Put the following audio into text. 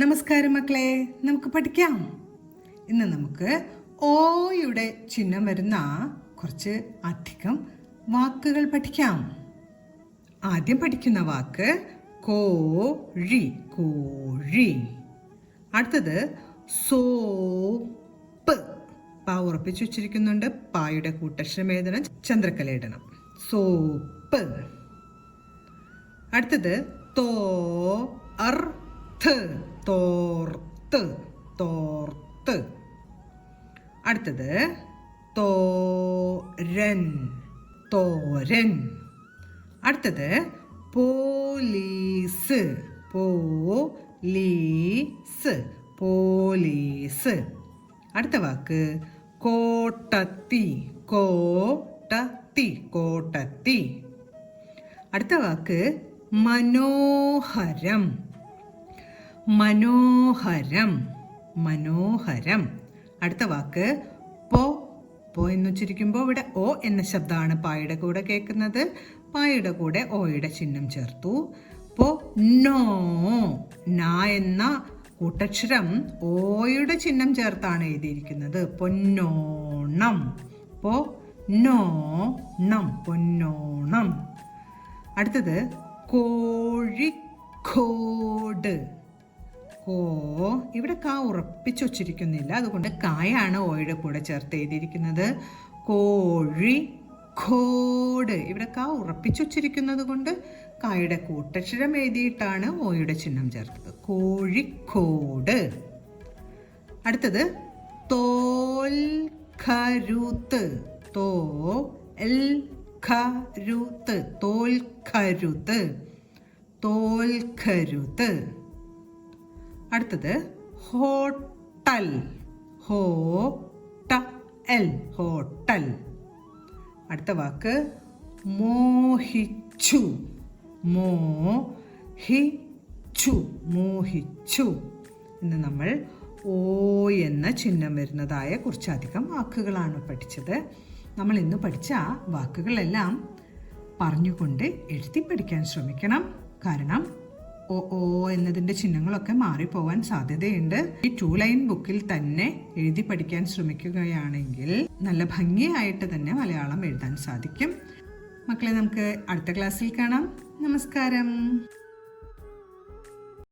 നമസ്കാരം മക്കളെ, നമുക്ക് പഠിക്കാം. ഇന്ന് നമുക്ക് ഓയുടെ ചിഹ്നം വരുന്ന കുറച്ച് അധികം വാക്കുകൾ പഠിക്കാം. ആദ്യം പഠിക്കുന്ന വാക്ക് കോഴി, കോഴി. അടുത്തത് സോപ്പ്. പാ ഉറപ്പിച്ചു വെച്ചിരിക്കുന്നുണ്ട്. പായുടെ കൂട്ടക്ഷരം എഴുതണം, ചന്ദ്രക്കല ഇടണം. സോപ്പ്. അടുത്തത് തോർത്ത്, തോർത്ത്, തോർത്ത്. അടുത്തത് തോരൻ, തോരൻ. അടുത്തത് പോലീസ്, പോലീസ്, പോലീസ്. അടുത്ത വാക്ക് കോട്ടത്തി, കോട്ടത്തി, കോട്ടത്തി. അടുത്ത വാക്ക് മനോഹരം, മനോഹരം, മനോഹരം. അടുത്ത വാക്ക് പോ. പോ എന്ന് ഉച്ചരിക്കുമ്പോൾ ഇവിടെ ഓ എന്ന ശബ്ദമാണ് പായുടെ കൂടെ കേൾക്കുന്നത്. പായുടെ കൂടെ ഓയുടെ ചിഹ്നം ചേർത്തു. പോ നോ. നാ എന്ന കൂട്ടക്ഷരം ഓയുടെ ചിഹ്നം ചേർത്താണ് എഴുതിയിരിക്കുന്നത്. പൊന്നോണം. പോ നോണം, പൊന്നോണം. അടുത്തത് കോഴിക്കോട്. കോ ഇവിടെ കാ ഉറപ്പിച്ചു വച്ചിരിക്കുന്നില്ല, അതുകൊണ്ട് കായാണ് ഓയുടെ കൂടെ ചേർത്ത് എഴുതിയിരിക്കുന്നത്. കോഴിക്കോട്. ഇവിടെ കാ ഉറപ്പിച്ചു വച്ചിരിക്കുന്നത് കൊണ്ട് കായുടെ കൂട്ടക്ഷരം എഴുതിയിട്ടാണ് ഓയുടെ ചിഹ്നം ചേർത്തത്. കോഴിക്കോട്. അടുത്തത് തോൽക്കരുത്ത്, തോൽക്കരുത്ത്, തോൽക്കരുത്ത്, തോൽക്കരുത്ത്. അടുത്തത് ഹോട്ടൽ, ഹോട്ടൽ, ഹോട്ടൽ. അടുത്ത വാക്ക് മോഹിച്ചു, മോഹിച്ചു, മോഹിച്ചു. ഇന്ന് നമ്മൾ ഓ എന്ന ചിഹ്നം വരുന്നതായ കുറച്ചധികം വാക്കുകളാണ് പഠിച്ചത്. നമ്മൾ ഇന്ന് പഠിച്ച വാക്കുകളെല്ലാം പറഞ്ഞുകൊണ്ട് എഴുതി പഠിക്കാൻ ശ്രമിക്കണം. കാരണം ഓ എന്നതിൻ്റെ ചിഹ്നങ്ങളൊക്കെ മാറിപ്പോവാൻ സാധ്യതയുണ്ട്. ഈ 2 ലൈൻ ബുക്കിൽ തന്നെ എഴുതി പഠിക്കാൻ ശ്രമിക്കുകയാണെങ്കിൽ നല്ല ഭംഗിയായിട്ട് തന്നെ മലയാളം എഴുതാൻ സാധിക്കും. മക്കളെ, നമുക്ക് അടുത്ത ക്ലാസ്സിൽ കാണാം. നമസ്കാരം.